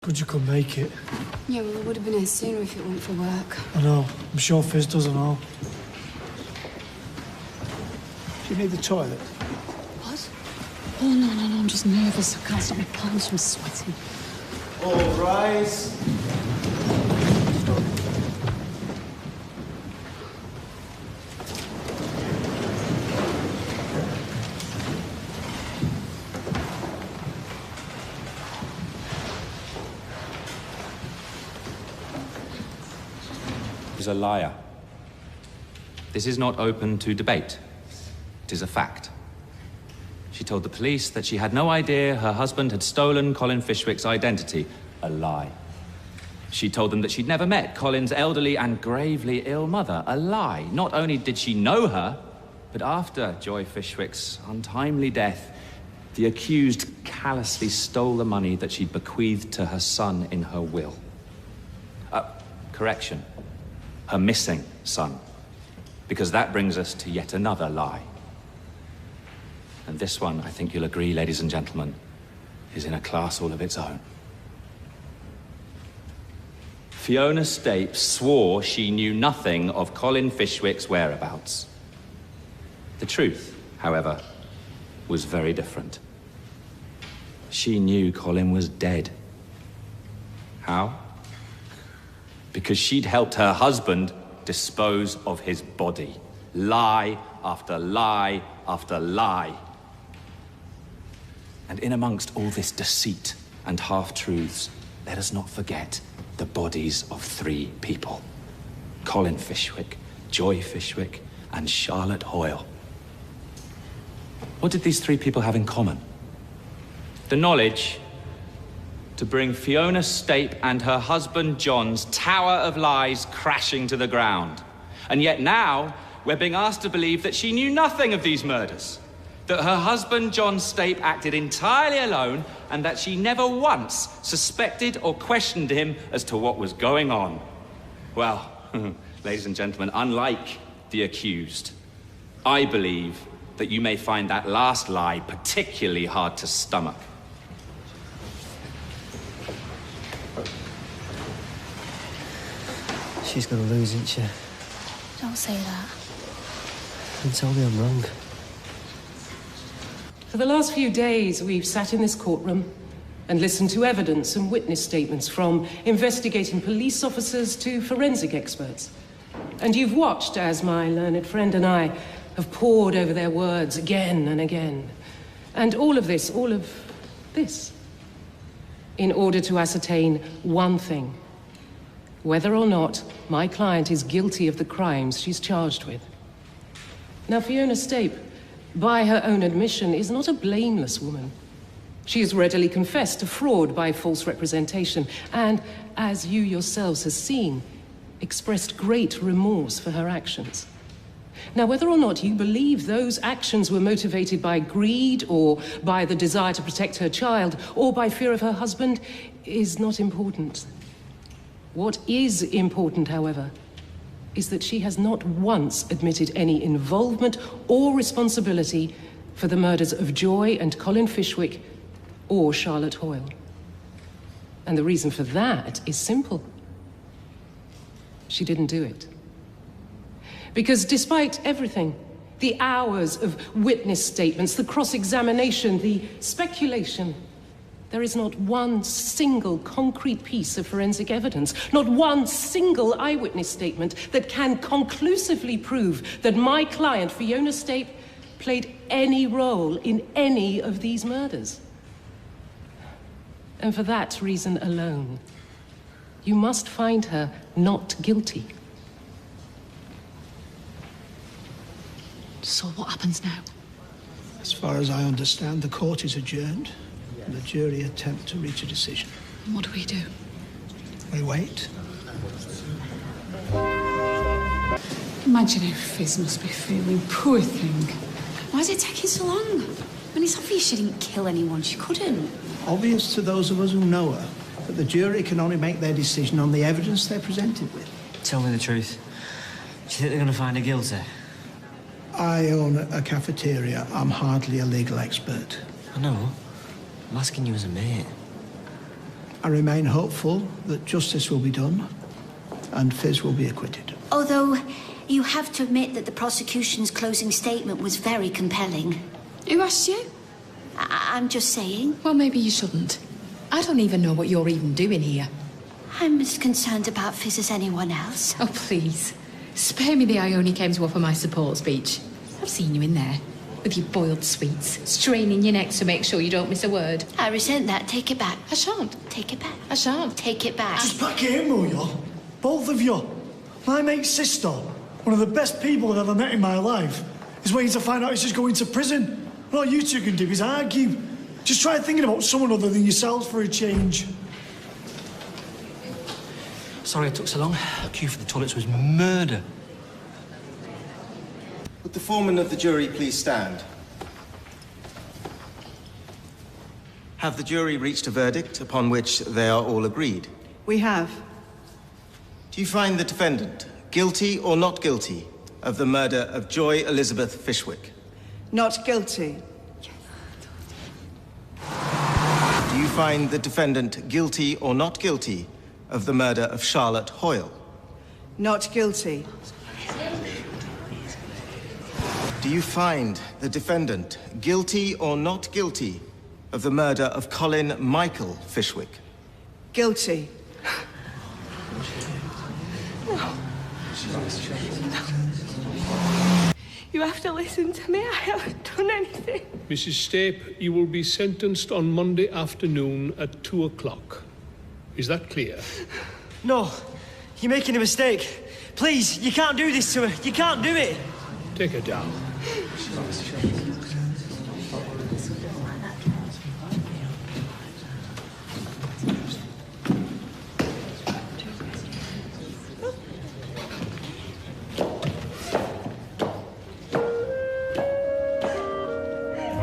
Good you could make it. Yeah, well, I would have been here sooner if it weren't for work. I know. I'm sure Fizz doesn't know. Do you need the toilet? What? Oh, no, I'm just nervous. I can't stop my palms from sweating. All rise. Is a liar. This is not open to debate. It is a fact. She told the police that she had no idea her husband had stolen Colin Fishwick's identity. A lie. She told them that she'd never met Colin's elderly and gravely ill mother. A lie. Not only did she know her, but after Joy Fishwick's untimely death, the accused callously stole the money that she'd bequeathed to her son in her will. Correction. Her missing son. Because that brings us to yet another lie. And this one, I think you'll agree, ladies and gentlemen, is in a class all of its own. Fiona Stape swore she knew nothing of Colin Fishwick's whereabouts. The truth, however, was very different. She knew Colin was dead. How? Because she'd helped her husband dispose of his body. Lie after lie after lie. And in amongst all this deceit and half-truths, let us not forget the bodies of 3 people. Colin Fishwick, Joy Fishwick, and Charlotte Hoyle. What did these 3 people have in common? The knowledge to bring Fiona Stape and her husband John's tower of lies crashing to the ground. And yet now, we're being asked to believe that she knew nothing of these murders. That her husband John Stape acted entirely alone, and that she never once suspected or questioned him as to what was going on. Well, ladies and gentlemen, unlike the accused, I believe that you may find that last lie particularly hard to stomach. She's gonna lose, isn't she? Don't say that. And tell me I'm wrong. For the last few days, we've sat in this courtroom and listened to evidence and witness statements from investigating police officers to forensic experts. And you've watched as my learned friend and I have pored over their words again and again. And all of this, in order to ascertain one thing: whether or not my client is guilty of the crimes she's charged with. Now, Fiona Stape, by her own admission, is not a blameless woman. She has readily confessed to fraud by false representation, and, as you yourselves have seen, expressed great remorse for her actions. Now, whether or not you believe those actions were motivated by greed, or by the desire to protect her child, or by fear of her husband, is not important. What is important, however, is that she has not once admitted any involvement or responsibility for the murders of Joy and Colin Fishwick or Charlotte Hoyle. And the reason for that is simple. She didn't do it. Because despite everything, the hours of witness statements, the cross-examination, the speculation, there is not one single concrete piece of forensic evidence, not one single eyewitness statement that can conclusively prove that my client, Fiona Stape, played any role in any of these murders. And for that reason alone, you must find her not guilty. So what happens now? As far as I understand, the court is adjourned, and the jury attempt to reach a decision. And what do we do? We wait. Imagine how Fizz must be feeling. Poor thing. Why is it taking so long? When it's obvious she didn't kill anyone, she couldn't. Obvious to those of us who know her, but the jury can only make their decision on the evidence they're presented with. Tell me the truth. Do you think they're gonna find her guilty? I own a cafeteria. I'm hardly a legal expert. I know. I'm asking you as a mate. I remain hopeful that justice will be done and Fizz will be acquitted. Although, you have to admit that the prosecution's closing statement was very compelling. Who asked you? I'm just saying. Well, maybe you shouldn't. I don't even know what you're even doing here. I'm as concerned about Fizz as anyone else. Oh, please. Spare me the I only came to offer my support speech. I've seen you in there, with your boiled sweets, straining your neck to make sure you don't miss a word. I resent that. Take it back. I shan't. Take it back. I shan't. Take it back. Just back it in, will you? Both of you. My mate's sister, one of the best people I've ever met in my life, is waiting to find out if she's going to prison. And all you two can do is argue. Just try thinking about someone other than yourselves for a change. Sorry it took so long. The queue for the toilets was murder. Would the foreman of the jury please stand? Have the jury reached a verdict upon which they are all agreed? We have. Do you find the defendant guilty or not guilty of the murder of Joy Elizabeth Fishwick? Not guilty. Do you find the defendant guilty or not guilty of the murder of Charlotte Hoyle? Not guilty. Do you find the defendant guilty or not guilty of the murder of Colin Michael Fishwick? Guilty. You have to listen to me. I haven't done anything. Mrs. Stape, you will be sentenced on Monday afternoon at 2 o'clock. Is that clear? No, you're making a mistake. Please, you can't do this to her. You can't do it. Take her down.